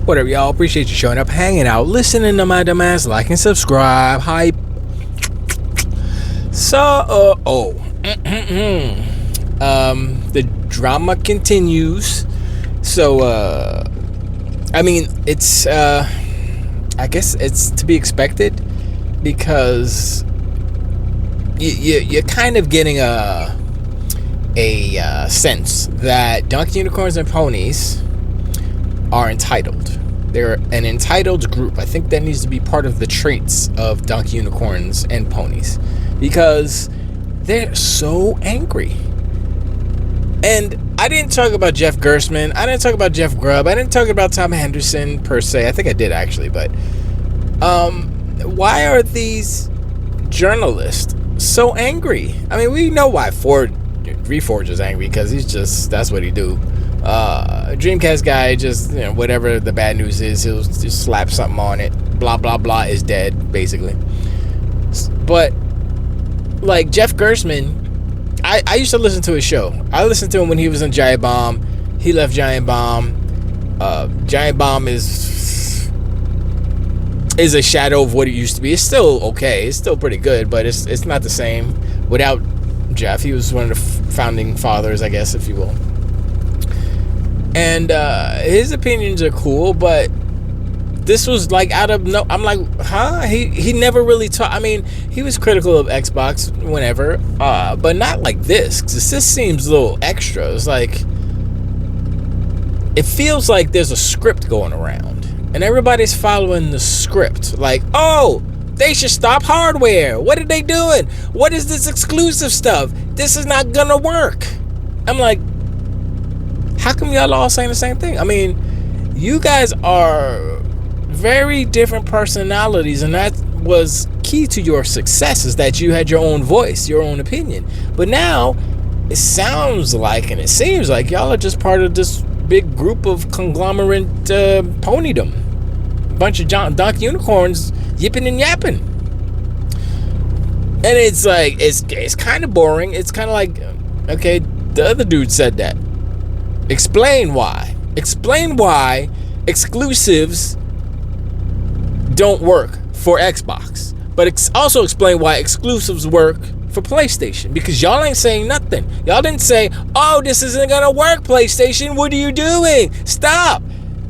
What up, y'all? Appreciate you showing up, hanging out, listening to my dumbass, like and subscribe. Hype. So, the drama continues. So, I mean, it's, I guess it's to be expected because you're kind of getting a sense that Donkey Unicorns and Ponies are entitled. They're an entitled group. I think that needs to be part of the traits of Donkey Unicorns and Ponies because they're so angry. And I didn't talk about Jeff Gerstmann. I didn't talk about Jeff Grubb. I didn't talk about Tom Henderson per se. I think I did actually, but why are these journalists so angry? I mean, we know why Reforge is angry because that's what he do. Dreamcast guy just, whatever the bad news is, he'll just slap something on it. Blah, blah, blah is dead, basically. But, like, Jeff Gerstmann, I used to listen to his show. I listened to him when he was in Giant Bomb. He left Giant Bomb. Giant Bomb is a shadow of what it used to be. It's still okay. It's still pretty good, but it's not the same without Jeff. He was one of the founding fathers, I guess, if you will. And his opinions are cool, but this was like I'm like, huh? He never really talked. I mean, he was critical of Xbox whenever, but not like this. 'Cause this seems a little extra. It's like, it feels like there's a script going around, and everybody's following the script. Like, oh, they should stop hardware. What are they doing? What is this exclusive stuff? This is not gonna work. I'm like, how come y'all all saying the same thing? I mean, you guys are very different personalities, and that was key to your success, is that you had your own voice, your own opinion. But now it sounds like, and it seems like, y'all are just part of this big group of conglomerate ponydom. A bunch of Donkey Unicorns yipping and yapping. And it's like, it's kind of boring. It's kind of like, okay, the other dude said that. Explain why. Explain why exclusives don't work for Xbox. But also explain why exclusives work for PlayStation. Because y'all ain't saying nothing. Y'all didn't say, oh, this isn't gonna work, PlayStation. What are you doing? Stop.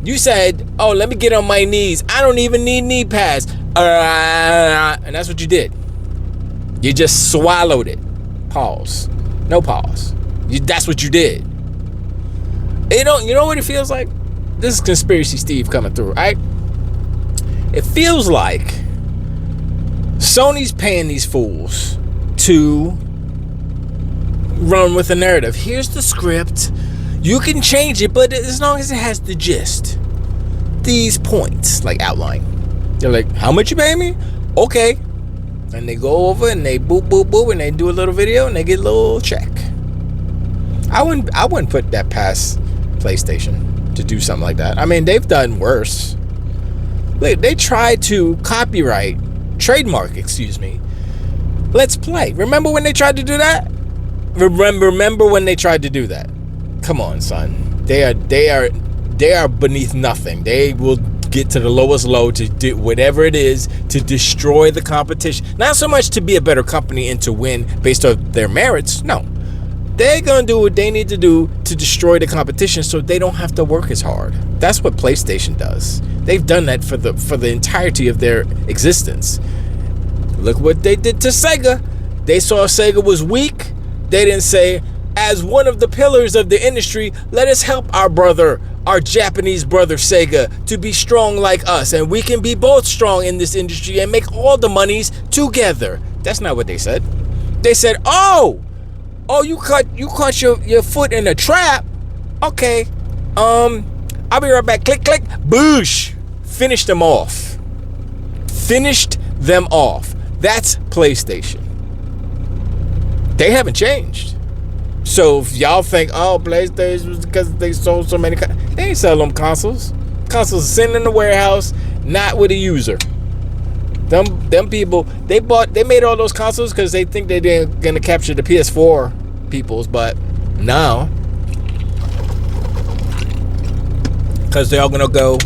You said, oh, let me get on my knees. I don't even need knee pads. And that's what you did. You just swallowed it. Pause. No pause. That's what you did. You know what it feels like? This is Conspiracy Steve coming through, right? It feels like Sony's paying these fools to run with a narrative. Here's the script. You can change it, but as long as it has the gist. These points, like outline. They're like, how much you pay me? Okay. And they go over and they boop, boop, boop, and they do a little video and they get a little check. I wouldn't put that past PlayStation to do something like that. I mean, they've done worse. They tried to trademark, Let's Play. Remember when they tried to do that? Remember when they tried to do that? Come on, son. They are beneath nothing. They will get to the lowest low to do whatever it is to destroy the competition. Not so much to be a better company and to win based on their merits. No. They're going to do what they need to do to destroy the competition so they don't have to work as hard. That's what PlayStation does. They've done that for the entirety of their existence. Look what they did to Sega. They saw Sega was weak. They didn't say, as one of the pillars of the industry, let us help our Japanese brother Sega to be strong like us, and we can be both strong in this industry and make all the monies together. That's not what they said. They said, oh, you caught your foot in a trap. Okay. I'll be right back. Click, click. Boosh. Finished them off. That's PlayStation. They haven't changed. So if y'all think, oh, PlayStation was because they sold so many, they ain't sell them consoles. Consoles are sitting in the warehouse, not with a user. Them people, they made all those consoles because they think they're gonna capture the PS4 peoples, but no, because they're all gonna go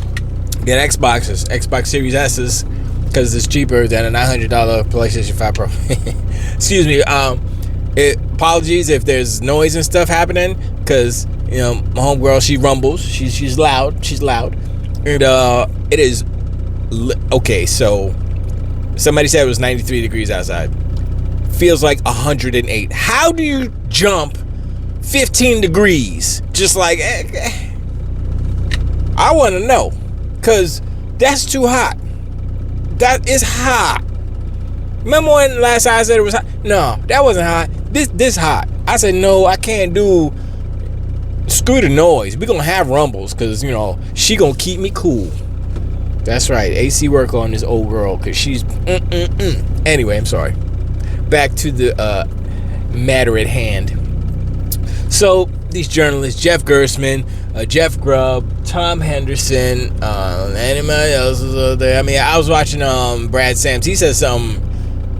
get Xbox Series S's because it's cheaper than a $900 PlayStation 5 Pro. Excuse me. Apologies if there's noise and stuff happening, because my homegirl, she rumbles. She's loud. And it is okay. So somebody said it was 93 degrees outside. Feels like 108. How do you jump 15 degrees? Just like I want to know, because that's too hot. That is hot. Remember when last time I said it was hot? No, that wasn't hot. This hot. I said no, I can't do. Screw the noise. We're gonna have rumbles, because she gonna keep me cool. That's right. AC work on this old girl, because she's Anyway, I'm sorry. Back to the matter at hand. So these journalists, Jeff Gerstmann, Jeff Grubb, Tom Henderson, anybody else was there. I mean, I was watching Brad Sams. He said something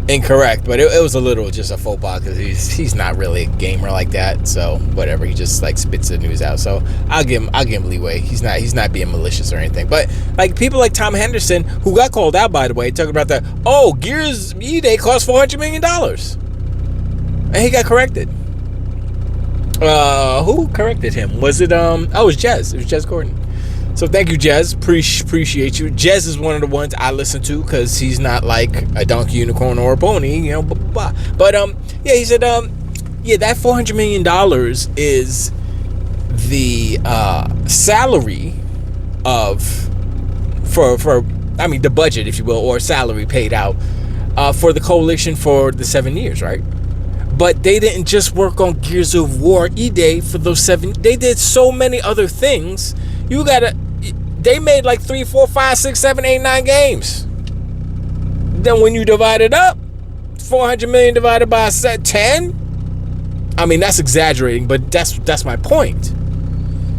incorrect, but it was a little just a faux pas, because he's not really a gamer like that. So whatever, he just like spits the news out. So I'll give him leeway. He's not being malicious or anything. But like people like Tom Henderson, who got called out, by the way, talking about that. Oh, Gears E-Day cost $400 million, and he got corrected. Who corrected him? Was it it was Jez. It was Jez Gordon. So thank you, Jez. Appreciate you. Jez is one of the ones I listen to, because he's not like a donkey, unicorn, or a pony, blah, blah, blah. But yeah, he said that $400 million is the salary the budget, if you will, or salary paid out for the coalition for the 7 years, right? But they didn't just work on Gears of War E-Day for those 7. They did so many other things. They made like 3, 4, 5, 6, 7, 8, 9 games. Then when you divide it up, 400 million divided by 10. I mean, that's exaggerating, but that's my point.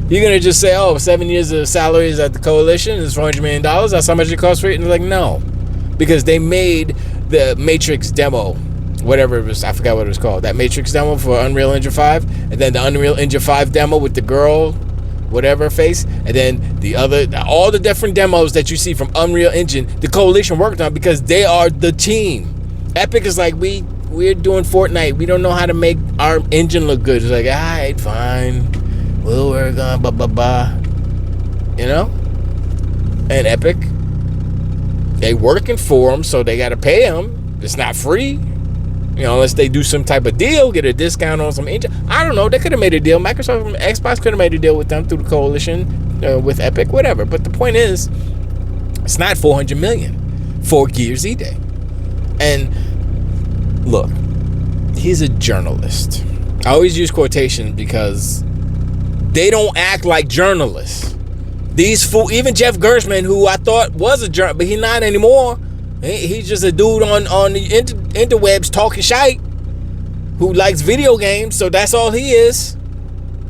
You're gonna just say, 7 years of salaries at the coalition is $400 million. That's how much it costs for it. And like, no, because they made the Matrix demo. Whatever it was, I forgot what it was called. That Matrix demo for Unreal Engine 5, and then the Unreal Engine 5 demo with the girl, whatever face, and then all the different demos that you see from Unreal Engine, the coalition worked on, because they are the team. Epic is like, we're doing Fortnite. We don't know how to make our engine look good. It's like, all right, fine. We'll work on blah, blah, blah. And Epic, they working for them, so they got to pay them. It's not free. Unless they do some type of deal, get a discount on some engine. I don't know. They could have made a deal. Microsoft and Xbox could have made a deal with them through the coalition, with Epic, whatever. But the point is, it's not $400 million for Gears E-Day. And look, he's a journalist. I always use quotations because they don't act like journalists. Even Jeff Gerstmann, who I thought was a journalist, but he's not anymore. He's just a dude on the interwebs talking shite, who likes video games, so that's all he is.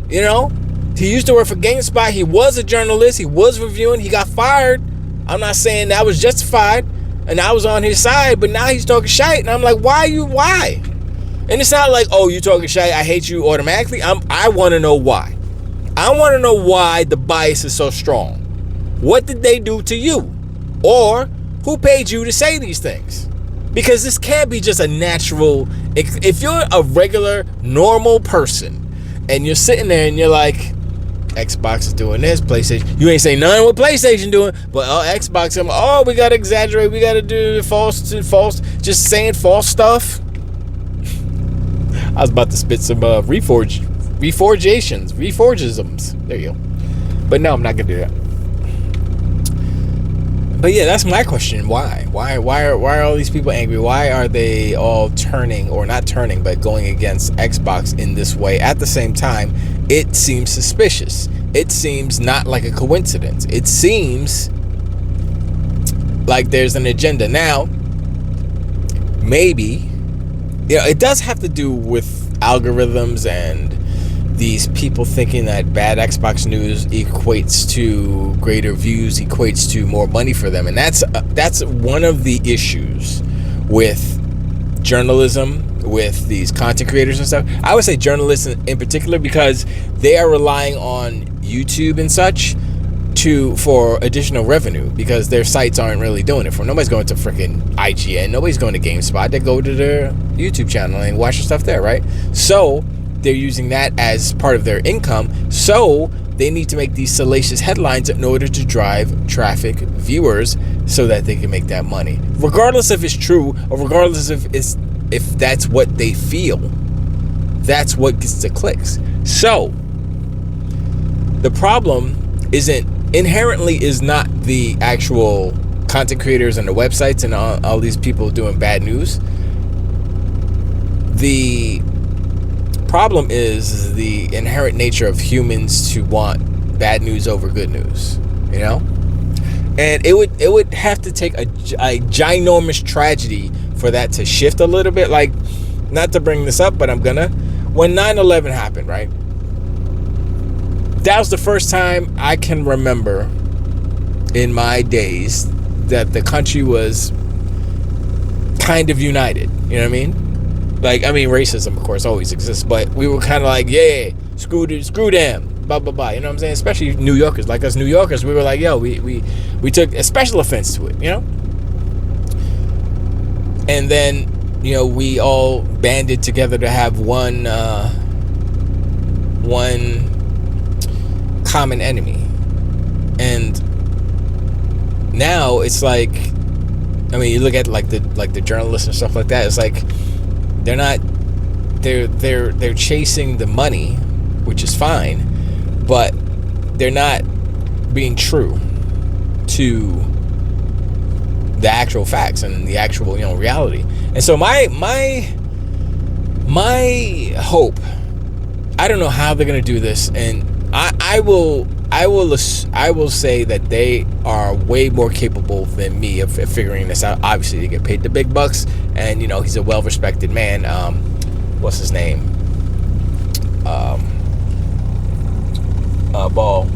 He used to work for GameSpot. He was a journalist. He was reviewing. He got fired. I'm not saying that was justified, and I was on his side, but now he's talking shite, and I'm like, why? And it's not like, you talking shite, I hate you automatically. I want to know why. I want to know why the bias is so strong. What did they do to you? Or who paid you to say these things? Because this can't be just a natural. If you're a regular, normal person, and you're sitting there and you're like, Xbox is doing this, PlayStation. You ain't saying nothing what PlayStation doing, but Xbox, we gotta exaggerate, we gotta do false, just saying false stuff. I was about to spit some reforgisms. There you go. But no, I'm not gonna do that. But yeah, that's my question. Why? Why are all these people angry? Why are they all turning, or not turning, but going against Xbox in this way? At the same time, it seems suspicious. It seems not like a coincidence. It seems like there's an agenda. Now, maybe, it does have to do with algorithms and these people thinking that bad Xbox news equates to greater views, equates to more money for them. And that's one of the issues with journalism, with these content creators and stuff. I would say journalists in particular, because they are relying on YouTube and such for additional revenue, because their sites aren't really doing it for. Nobody's going to freaking IGN, nobody's going to GameSpot. They go to their YouTube channel and watch the stuff there, right? So they're using that as part of their income. So they need to make these salacious headlines in order to drive traffic, viewers, so that they can make that money, regardless if it's true or regardless if that's what they feel. That's what gets the clicks. So the problem inherently is not the actual content creators and the websites and all these people doing bad news. The problem is the inherent nature of humans to want bad news over good news, you know? And it would have to take a ginormous tragedy for that to shift a little bit. Like, not to bring this up, but I'm gonna. When 9/11 happened, right? That was the first time I can remember in my days that the country was kind of united. You know what I mean? Like, I mean, racism, of course, always exists, but we were kind of like, yeah, screw them, blah, blah, blah. You know what I'm saying? Especially New Yorkers. Like us New Yorkers, we were like, yo, we took a special offense to it, you know? And then, you know, we all banded together to have one common enemy. And now it's like, I mean, you look at like the journalists and stuff like that, it's like they're chasing the money, which is fine, but they're not being true to the actual facts and the actual, you know, reality. And so my hope, I don't know how they're gonna do this, and I will say that they are way more capable than me of figuring this out. Obviously, they get paid the big bucks, and you know, he's a well-respected man. What's his name? Ball.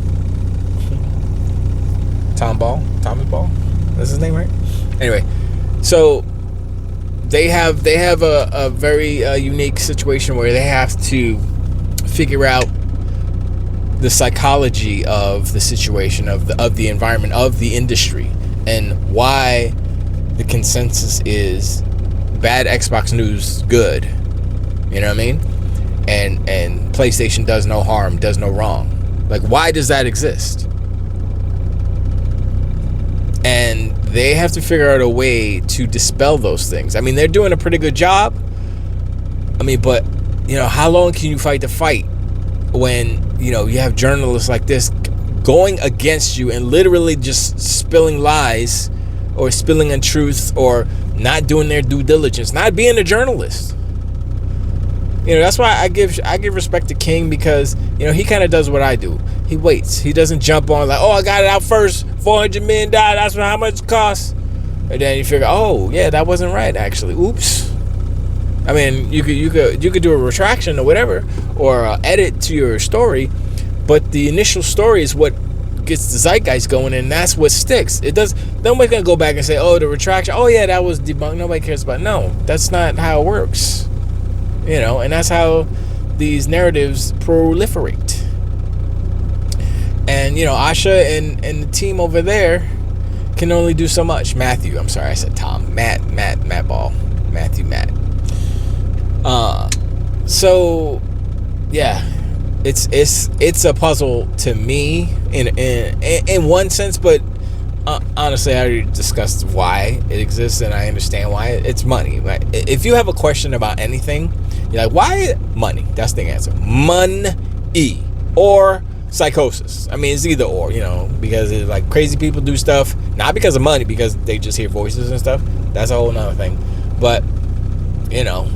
Tommy Ball. That's his name, right? Anyway, so they have a very unique situation where they have to figure out the psychology of the situation, of the environment, of the industry, and why the consensus is bad Xbox news, good. You know what I mean? And PlayStation does no harm, does no wrong. Like, why does that exist? And they have to figure out a way to dispel those things. I mean, they're doing a pretty good job. I mean, but, you know, how long can you fight the fight when, you know, you have journalists like this going against you and literally just spilling lies or spilling untruths or not doing their due diligence, not being a journalist? You know, that's why I give respect to King, because, you know, he kind of does what I do. He waits. He doesn't jump on like, oh, I got it out first, $400 million, that's how much it costs. And then you figure, oh, yeah, that wasn't right, actually. Oops. I mean, you could do a retraction or whatever, or edit to your story, but the initial story is what gets the zeitgeist going, and that's what sticks. It does. Nobody's gonna go back and say, oh, the retraction, oh yeah, that was debunked. Nobody cares about. No, that's not how it works. You know, and that's how these narratives proliferate. And, you know, Asha and the team over there can only do so much. Matthew, I'm sorry, I said Tom. Matt Ball. Matthew, Matt. So, yeah, it's a puzzle to me in one sense, but honestly, I already discussed why it exists, and I understand why. It's money. Right? If you have a question about anything, you're like, why money? That's the answer. Money or psychosis. I mean, it's either or, you know, because it's like crazy people do stuff not because of money, because they just hear voices and stuff. That's a whole nother thing. But, you know,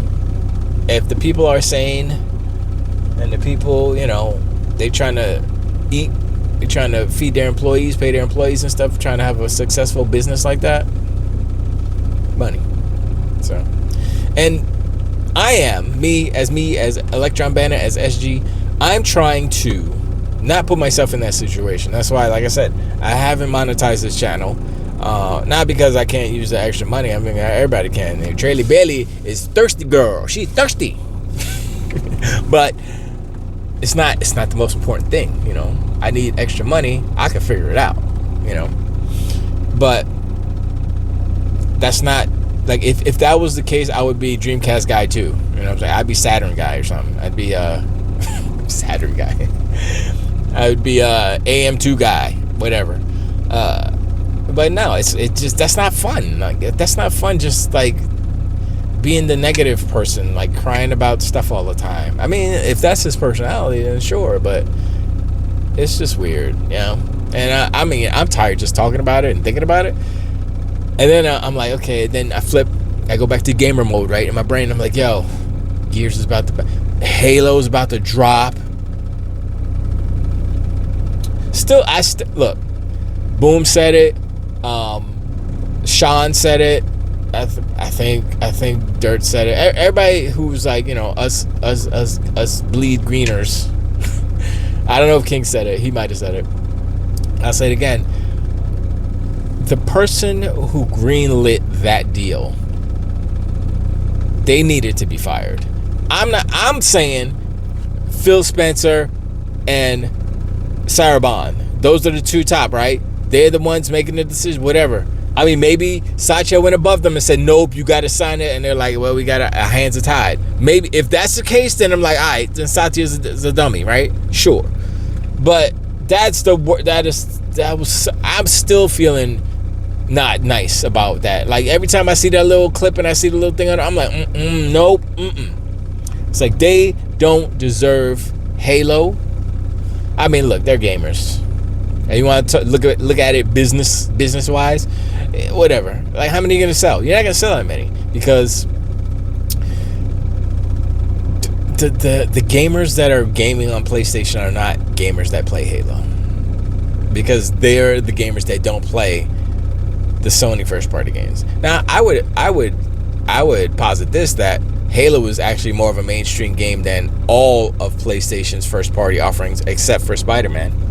if the people are sane and the people, you know, they trying to eat, they're trying to feed their employees, pay their employees and stuff, trying to have a successful business like that, money. So, and I am, me as Electron Banner, as SG, I'm trying to not put myself in that situation. That's why, like I said, I haven't monetized this channel. Not because I can't use the extra money. I mean, everybody can. Traley Bailey is thirsty girl. She's thirsty. But it's not the most important thing, you know. I need extra money, I can figure it out, you know. But that's not, like, if that was the case, I would be Dreamcast guy too. You know what I'm saying? I'd be Saturn guy or something. I'd be Saturn guy. I would be AM2 guy, whatever. But no, it's just, that's not fun. Like, that's not fun. Just like being the negative person, like crying about stuff all the time. I mean, if that's his personality, then sure. But it's just weird, you know. And I mean, I'm tired just talking about it and thinking about it. And then I'm like, okay. Then I go back to gamer mode, right? In my brain, I'm like, yo, Gears is about to, Halo's about to drop. Still, look. Boom said it. Sean said it. I think Dirt said it. Everybody who's like, you know, us bleed greeners. I don't know if King said it. He might have said it. I'll say it again. The person who greenlit that deal, they needed to be fired. I'm saying Phil Spencer and Sarah Bond. Those are the two top, right? They're the ones making the decision, whatever. I mean, maybe Satya went above them and said, nope, you got to sign it. And they're like, well, we got our hands are tied. Maybe if that's the case, then I'm like, all right, then Satya's a dummy, right? Sure. But I'm still feeling not nice about that. Like, every time I see that little clip and I see the little thing on it, I'm like, nope. It's like, they don't deserve Halo. I mean, look, they're gamers. And you want to look at it business wise, whatever. Like, how many are you gonna sell? You're not gonna sell that many, because the gamers that are gaming on PlayStation are not gamers that play Halo, because they're the gamers that don't play the Sony first party games. Now, I would posit this, that Halo is actually more of a mainstream game than all of PlayStation's first party offerings, except for Spider-Man.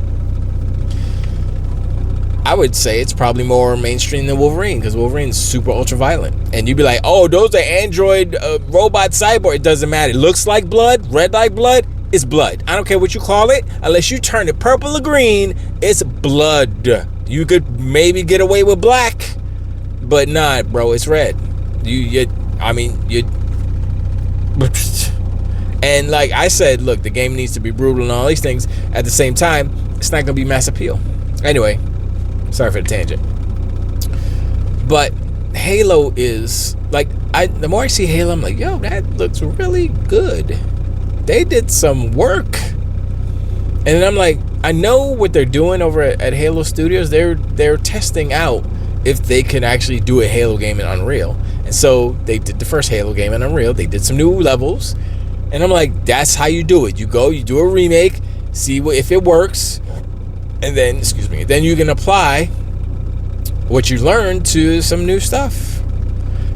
I would say it's probably more mainstream than Wolverine, because Wolverine's super ultra violent. And you'd be like, oh, those are android robot cyborg. It doesn't matter. It looks like blood, red like blood. It's blood. I don't care what you call it. Unless you turn it purple or green, it's blood. You could maybe get away with black, but nah, bro, it's red. And like I said, look, the game needs to be brutal and all these things. At the same time, it's not going to be mass appeal. Anyway, sorry for the tangent. But Halo is like, the more I see Halo, I'm like, yo, that looks really good. They did some work. And then I'm like, I know what they're doing over at Halo Studios. They're testing out if they can actually do a Halo game in Unreal. And so they did the first Halo game in Unreal. They did some new levels. And I'm like, that's how you do it. You do a remake, see if it works, and then, then you can apply what you learned to some new stuff.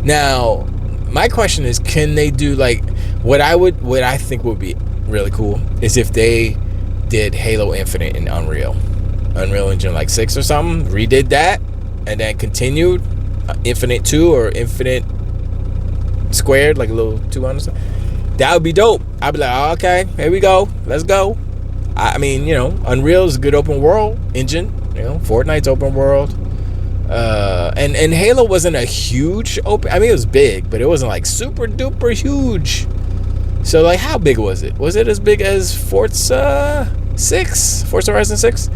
Now, my question is, can they do, like, what I think would be really cool is if they did Halo Infinite in Unreal Engine like 6 or something, redid that, and then continued Infinite 2 or Infinite Squared, like a little 2 on or something. That would be dope. I'd be like, oh, okay, here we go, let's go. I mean, you know, Unreal is a good open world engine. You know, Fortnite's open world. And Halo wasn't a huge open. I mean, it was big, but it wasn't like super duper huge. So, like, how big was it? Was it as big as Forza Horizon 6?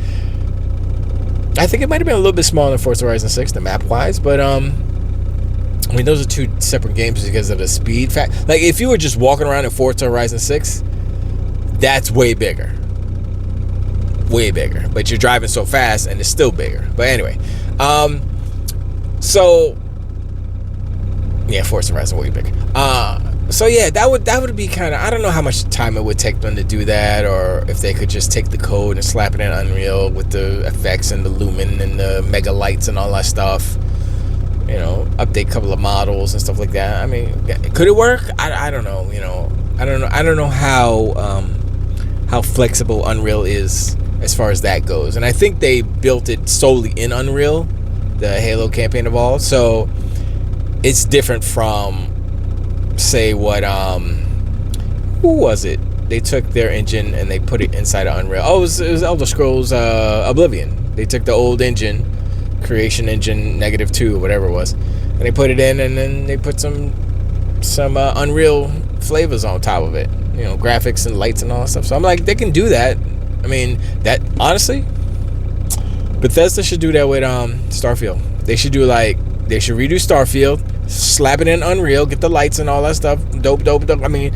I think it might have been a little bit smaller than Forza Horizon 6, the map wise, but I mean, those are two separate games because of the speed fact. Like, if you were just walking around in Forza Horizon 6, that's way bigger. Way bigger. But you're driving so fast and it's still bigger. But anyway. So yeah, Forza Horizon way bigger. So yeah, that would be kind of, I don't know how much time it would take them to do that, or if they could just take the code and slap it in Unreal with the effects and the lumen and the mega lights and all that stuff. You know, update a couple of models and stuff like that. I mean, could it work? I don't know. You know, I don't know how flexible Unreal is as far as that goes. And I think they built it solely in Unreal, the Halo Campaign Evolved. So it's different from, say, what who was it? they took their engine and they put it inside of Unreal. Oh, it was Elder Scrolls Oblivion. They took the old engine, Creation Engine -2, whatever it was, and they put it in, and then they put some Unreal flavors on top of it. You know, graphics and lights and all that stuff. So I'm like, they can do that. I mean, that honestly, Bethesda should do that with Starfield. They should redo Starfield, slap it in Unreal, get the lights and all that stuff. Dope. I mean,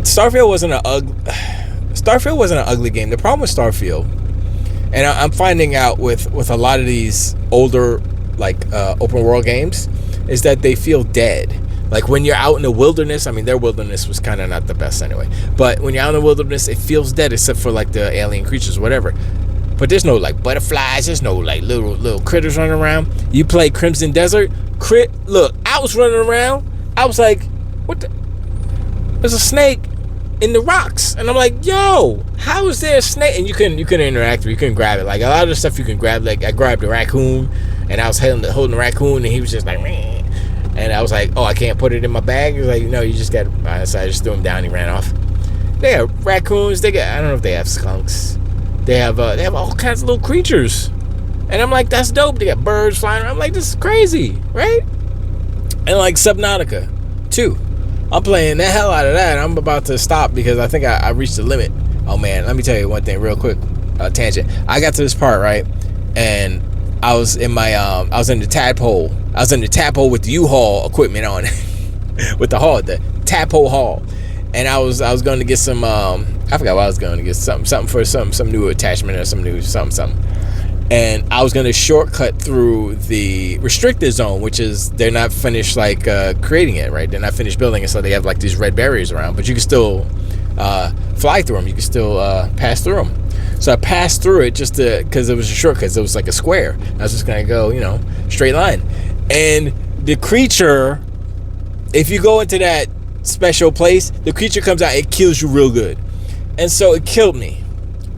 Starfield wasn't an ugly game. The problem with Starfield, and I'm finding out with a lot of these older open world games, is that they feel dead. Like when you're out in the wilderness, I mean, their wilderness was kind of not the best anyway, but when you're out in the wilderness, it feels dead except for like the alien creatures, whatever. But there's no like butterflies, there's no like little critters running around. You play Crimson Desert, look, I was running around, I was like, what the? There's a snake in the rocks, and I'm like, yo, how is there a snake? And you couldn't interact with it, you couldn't grab it. Like a lot of the stuff you can grab, like I grabbed the raccoon, and I was holding the raccoon, and he was just like, meh. And I was like, oh, I can't put it in my bag. He was like, no, you just got to. So I just threw him down. He ran off. They have raccoons. I don't know if they have skunks. They have all kinds of little creatures. And I'm like, that's dope. They got birds flying around. I'm like, this is crazy, right? And like Subnautica 2. I'm playing the hell out of that. I'm about to stop because I think I reached the limit. Oh, man, let me tell you one thing real quick. Tangent. I got to this part, right? And I was in the tadpole. I was in the tadpole with the U-Haul equipment on it. With the tadpole haul. And I was going to get some I forgot what I was going to get, something for some new attachment or some new something. And I was going to shortcut through the restricted zone, which is they're not finished creating it, right? They're not finished building it, so they have like these red barriers around, but you can still fly through them. You can still pass through them. So I passed through it just because it was a shortcut. It was like a square. I was just going to go, straight line. And the creature, if you go into that special place, the creature comes out, it kills you real good. And so it killed me.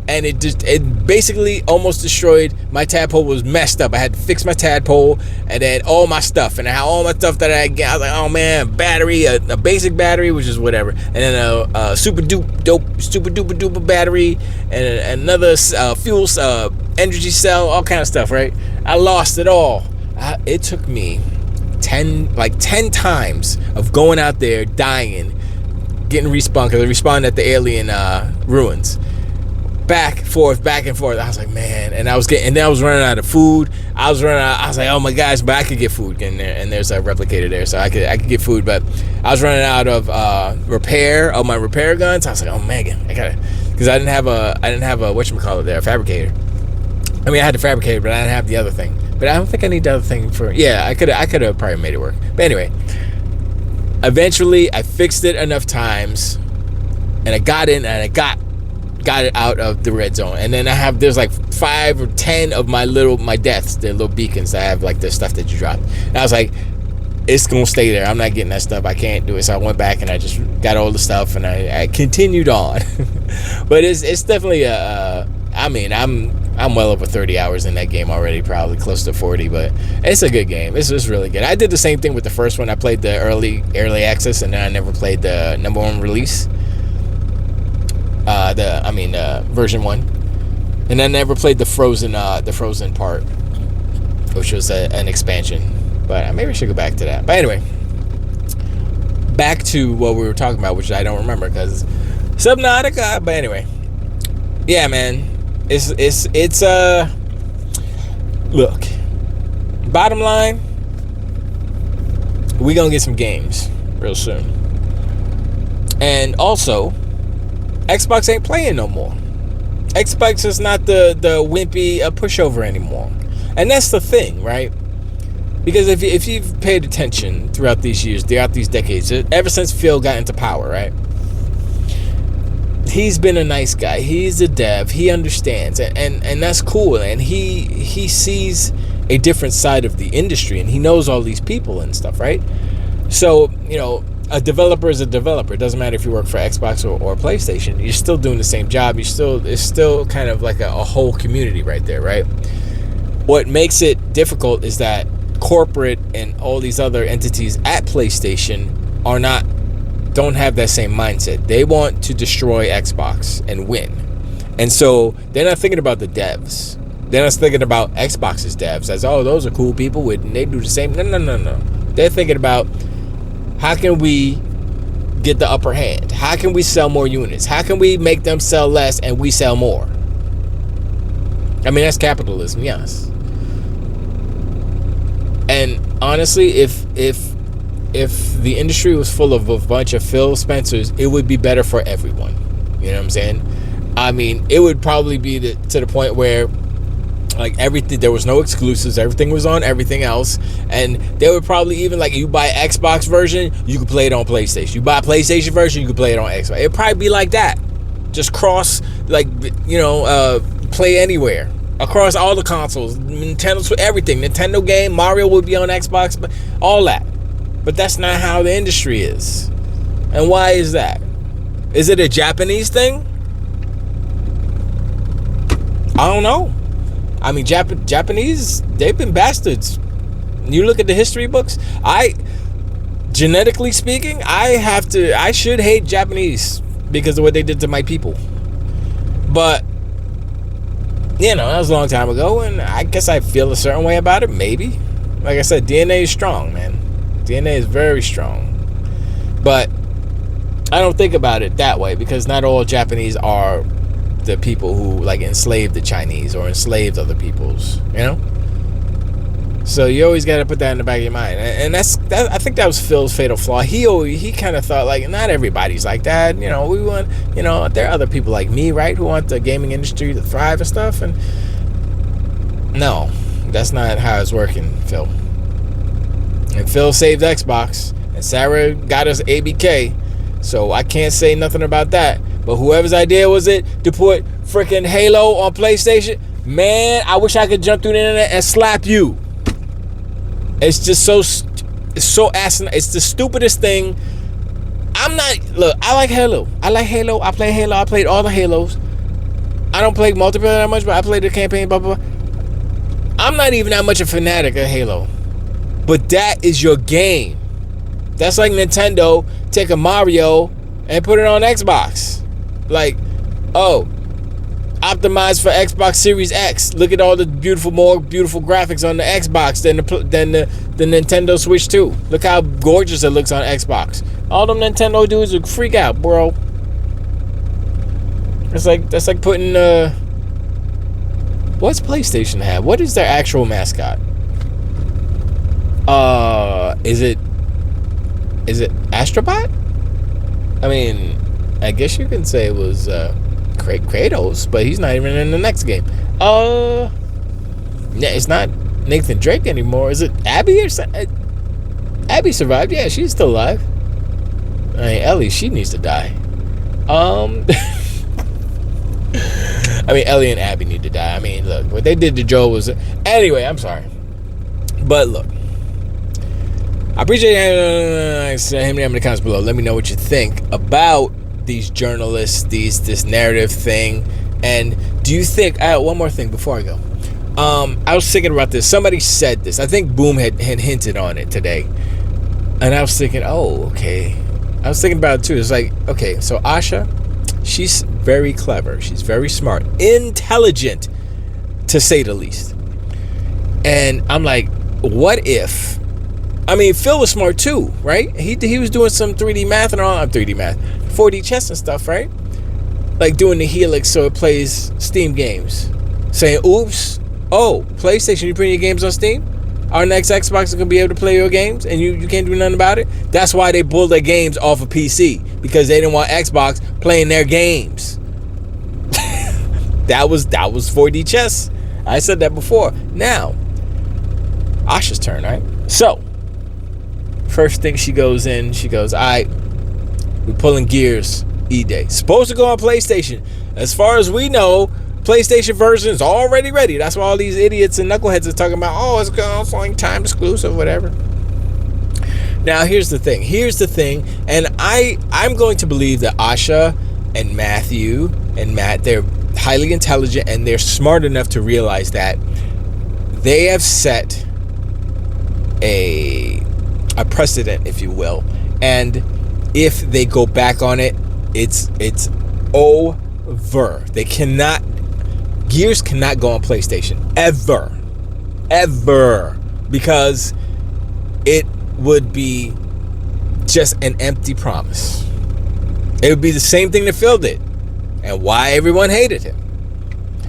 And it basically almost destroyed my tadpole. Was messed up. I had to fix my tadpole and then all my stuff. And I had all my stuff that I got. I was like, oh man, battery, a basic battery, which is whatever. And then a super duper battery, and another fuel energy cell, all kind of stuff, right? I lost it all. It took me 10 times of going out there, dying, getting respawned, because I respawned at the alien ruins. Back and forth. I was like, man, and I was running out of food. I was like, oh my gosh, but I could get food in there, and there's a replicator there, so I could get food, but I was running out of repair of my repair guns. I was like, oh man, I gotta, because I didn't have a whatchamacallit there, a fabricator. I mean, I had the fabricator, but I didn't have the other thing. But I don't think I need the other thing for. Yeah, I could have probably made it work. But anyway, eventually I fixed it enough times, and I got in, and I got it out of the red zone. And then there's like 5 or 10 of my deaths, the little beacons that have like the stuff that you drop. And I was like, it's gonna stay there. I'm not getting that stuff. I can't do it. So I went back and I just got all the stuff, and I continued on. But it's definitely I'm well over 30 hours in that game already, probably close to 40, but it's a good game. It's really good. I did the same thing with the first one. I played the early access, and then I never played the number 1 release. Version 1. And then I never played the frozen part, which was an expansion. But maybe I should go back to that. But anyway, back to what we were talking about, which I don't remember because Subnautica. But anyway, yeah, man. It's look, bottom line, we gonna get some games real soon. And also, Xbox ain't playing no more. Xbox is not the wimpy pushover anymore. And that's the thing, right? Because if you've paid attention throughout these years, throughout these decades, ever since Phil got into power, right? He's been a nice guy. He's a dev. He understands, and that's cool. And he sees a different side of the industry, and he knows all these people and stuff, right? So, a developer is a developer. It doesn't matter if you work for Xbox or PlayStation. You're still doing the same job. It's still kind of like a whole community right there, right? What makes it difficult is that corporate and all these other entities at PlayStation are not don't have that same mindset. They want to destroy Xbox and win. And so they're not thinking about the devs. They're not thinking about Xbox's devs as, oh, those are cool people and they do the same. No. They're thinking about, how can we get the upper hand? How can we sell more units? How can we make them sell less and we sell more? I mean, that's capitalism, yes. And honestly, if the industry was full of a bunch of Phil Spencers, it would be better for everyone. You know what I'm saying? I mean, it would probably be to the point where, like, everything, there was no exclusives, everything was on everything else, and they would probably even, like, you buy Xbox version, you could play it on PlayStation. You buy PlayStation version, you could play it on Xbox. It'd probably be like that. Just cross, like, play anywhere. Across all the consoles, Nintendo's for everything. Nintendo game, Mario would be on Xbox, all that. But that's not how the industry is. And why is that? Is it a Japanese thing? I don't know. I mean, Japanese, they've been bastards. You look at the history books. Genetically speaking, I should hate Japanese because of what they did to my people. But that was a long time ago, and I guess I feel a certain way about it, maybe. Like I said, DNA is strong, man. DNA is very strong. But I don't think about it that way, because not all Japanese are the people who, like, enslaved the Chinese or enslaved other peoples, So you always got to put that in the back of your mind. And I think that was Phil's fatal flaw. He kind of thought, like, not everybody's like that. We want, there are other people like me, right, who want the gaming industry to thrive and stuff. And no, that's not how it's working, Phil. And Phil saved Xbox, and Sarah got us ABK. So I can't say nothing about that. But whoever's idea was it to put freaking Halo on PlayStation, man, I wish I could jump through the internet and slap you. It's just so asinine. It's the stupidest thing. I like Halo. I play Halo. I played all the Halos. I don't play multiplayer that much, but I played the campaign, blah, blah, blah. I'm not even that much a fanatic of Halo. But that is your game. That's like Nintendo take a Mario and put it on Xbox. Like, oh, optimized for Xbox Series X. Look at all the more beautiful graphics on the Xbox than the Nintendo Switch 2. Look how gorgeous it looks on Xbox. All them Nintendo dudes would freak out, bro. That's like putting what's PlayStation have? What is their actual mascot? Is it Astrobot? I mean, I guess you can say it was Kratos, but he's not even in the next game. Yeah, it's not Nathan Drake anymore. Is it Abby or something? Abby survived. Yeah, she's still alive. I mean, Ellie, she needs to die. I mean, Ellie and Abby need to die. I mean, look, what they did to Joel was... Anyway, I'm sorry. But look, I appreciate him in the comments below. Let me know what you think about these journalists, this narrative thing. And do you think... one more thing before I go. I was thinking about this. Somebody said this. I think Boom had hinted on it today. And I was thinking, oh, okay. I was thinking about it too. It's like, okay, so Asha, she's very clever. She's very smart. Intelligent, to say the least. And I'm like, what if... I mean, Phil was smart too, right? He was doing some 3D math and all. 3D math. 4D chess and stuff, right? Like doing the Helix so it plays Steam games. Saying, oops, oh, PlayStation, you putting your games on Steam? Our next Xbox is going to be able to play your games and you can't do nothing about it? That's why they pulled their games off of PC. Because they didn't want Xbox playing their games. That was 4D chess. I said that before. Now, Asha's turn, right? So, first thing she goes in, she goes, all right, we're pulling Gears E-Day. Supposed to go on PlayStation. As far as we know, PlayStation version is already ready. That's why all these idiots and knuckleheads are talking about, oh, it's going on time exclusive, whatever. Now, here's the thing. And I'm going to believe that Asha and Matthew and Matt, they're highly intelligent and they're smart enough to realize that they have set a precedent, if you will. And if they go back on it, it's over. They cannot. Gears cannot go on PlayStation ever, because it would be just an empty promise. It would be the same thing that Phil did, and why everyone hated him.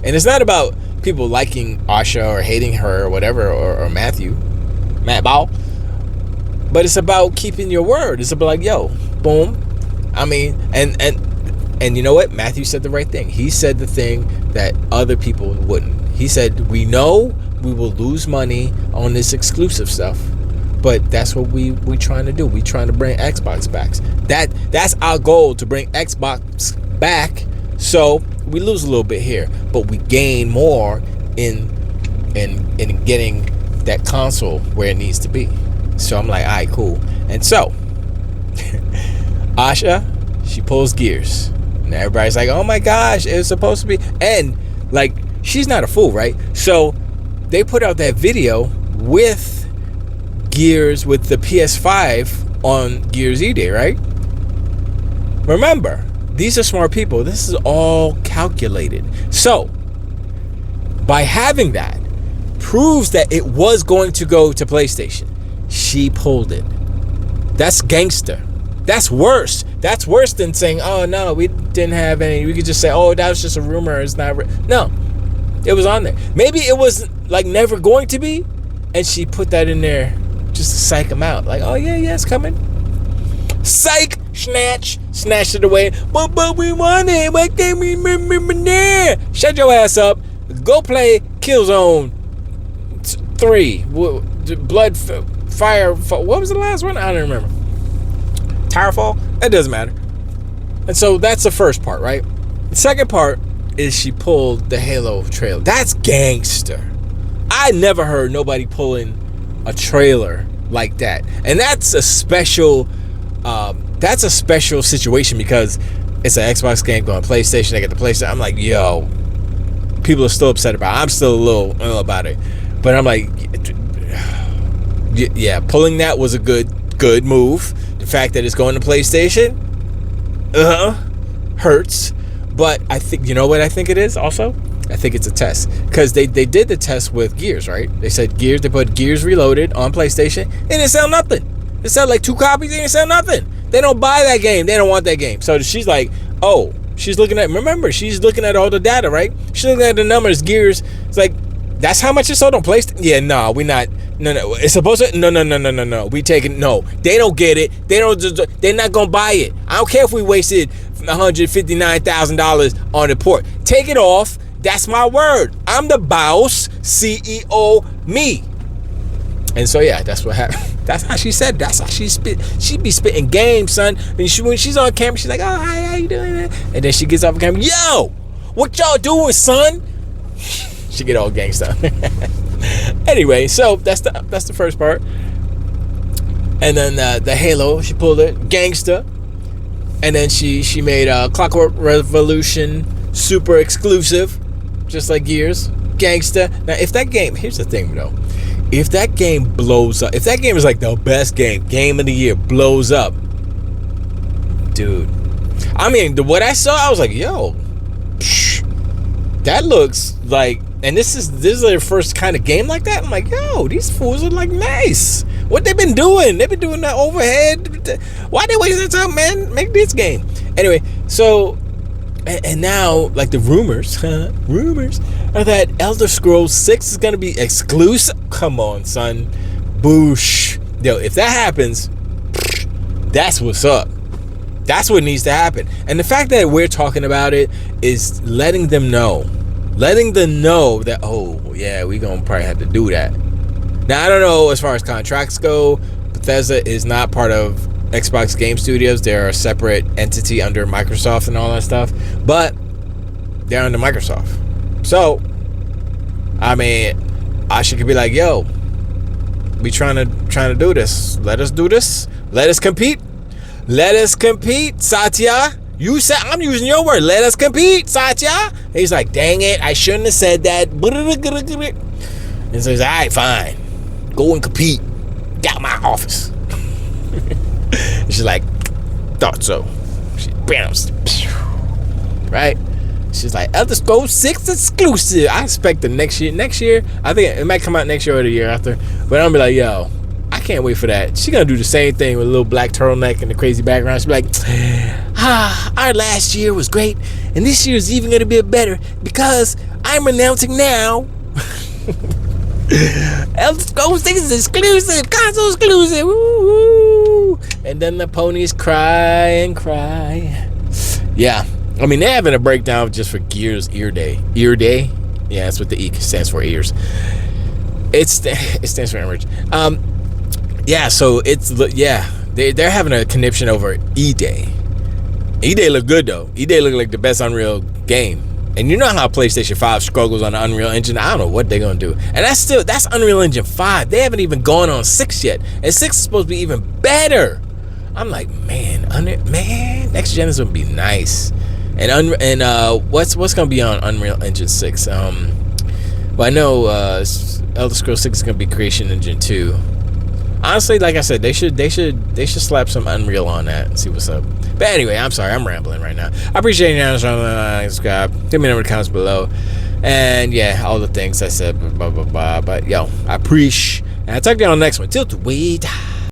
And it's not about people liking Asha or hating her or whatever, or Matt Ball, but it's about keeping your word. It's about like, yo, boom. I mean, and you know what? Matthew said the right thing. He said the thing that other people wouldn't. He said, we know we will lose money on this exclusive stuff, but that's what we trying to do. We trying to bring Xbox back. That's our goal, to bring Xbox back. So we lose a little bit here, but we gain more in getting that console where it needs to be. So I'm like, all right, cool. And so Asha, she pulls Gears. And everybody's like, oh my gosh, it was supposed to be. And like, she's not a fool, right? So they put out that video with Gears, with the PS5 on Gears E-Day, right? Remember, these are smart people. This is all calculated. So by having that, proves that it was going to go to PlayStation. She pulled it. That's gangster. That's worse. That's worse than saying, oh no, we didn't have any. We could just say, oh, that was just a rumor. It's not no, it was on there. Maybe it was like never going to be, and she put that in there just to psych him out. Like, oh yeah, it's coming. Psych, snatched it away. But we want it. Why can't we remember there? Shut your ass up. Go play Killzone 3. Blood, fire. What was the last one? I don't remember. Towerfall? It doesn't matter. And so that's the first part, right? The second part is she pulled the Halo trailer. That's gangster. I never heard nobody pulling a trailer like that. And that's a special situation, because it's an Xbox game going to PlayStation. They get the PlayStation. I'm like, yo, people are still upset about it. I'm still a little about it. But I'm like, yeah, pulling that was a good move. The fact that it's going to PlayStation, hurts. But I think, you know what I think it is also? I think it's a test. Because they did the test with Gears, right? They said Gears, they put Gears Reloaded on PlayStation, and it sell nothing. It sell like 2 copies, and it sell nothing. They don't buy that game. They don't want that game. So she's like, oh, she's looking at all the data, right? She's looking at the numbers. Gears, it's like, that's how much it sold on PlayStation? Yeah, no, we're not. No, it's supposed to. No. We taking. No, they don't get it. They're not gonna buy it. I don't care if we wasted $159,000 on the port. Take it off. That's my word. I'm the boss, CEO, me. And so yeah, that's what happened. That's how she said. That's how she spit. She be spitting game, son. When she's on camera, she's like, "Oh, hi, how you doing?" And then she gets off the camera. Yo, what y'all doing, son? She get all gangsta. Anyway, so that's the first part. And then the Halo, she pulled it, gangsta. And then she made Clockwork Revolution super exclusive, just like Gears, gangsta. Now, if that game, here's the thing though, if that game blows up, if that game is like the best game of the year, blows up, dude. I mean, what I saw, I was like, yo, that looks like. And this is their first kind of game like that. I'm like, yo, these fools are like nice. What they been doing? They've been doing that overhead. Why they waste their time, man? Make this game. Anyway, so and now like the rumors are that Elder Scrolls 6 is gonna be exclusive. Come on, son. Boosh. Yo, if that happens, that's what's up. That's what needs to happen. And the fact that we're talking about it is letting them know that, oh yeah, we gonna probably have to do that. Now I don't know as far as contracts go. Bethesda is not part of Xbox Game Studios. They're a separate entity under Microsoft and all that stuff, but they're under Microsoft. So I mean, Asha could be like, yo, we trying to do this. Let us do this. Let us compete, Satya. You said, I'm using your word. Let us compete, Satya. He's like, dang it, I shouldn't have said that. And so he's like, all right, fine. Go and compete. Get out of my office. She's like, Thought so. She bounced. Right? She's like, Elder Scrolls 6 exclusive. I expect the next year, I think it might come out next year or the year after. But I'm gonna be like, yo, I can't wait for that. She's gonna do the same thing with a little black turtleneck and the crazy background. She'll be like, our last year was great, and this year is even gonna be better because I'm announcing now. Elder Scrolls 6 is exclusive, console exclusive. Woo-hoo. And then the ponies cry and cry. Yeah, I mean, they're having a breakdown just for Gears Ear Day. Ear Day? Yeah, that's what the E stands for, ears. It stands for emerge. Yeah, so they're having a conniption over E-Day. E-Day look good though. E-Day look like the best Unreal game. And you know how PlayStation 5 struggles on the Unreal Engine? I don't know what they're gonna do. And that's Unreal Engine 5. They haven't even gone on 6 yet. And 6 is supposed to be even better. I'm like, man, next gen is gonna be nice. And what's gonna be on Unreal Engine 6? Well, I know Elder Scrolls 6 is gonna be Creation Engine 2. Honestly, like I said, they should slap some Unreal on that and see what's up. But anyway, I'm sorry, I'm rambling right now. I appreciate you subscribe. Give me a number in the comments below. And yeah, all the things I said, blah blah blah. But yo, I appreciate. And I'll talk to you on the next one. Till the wait.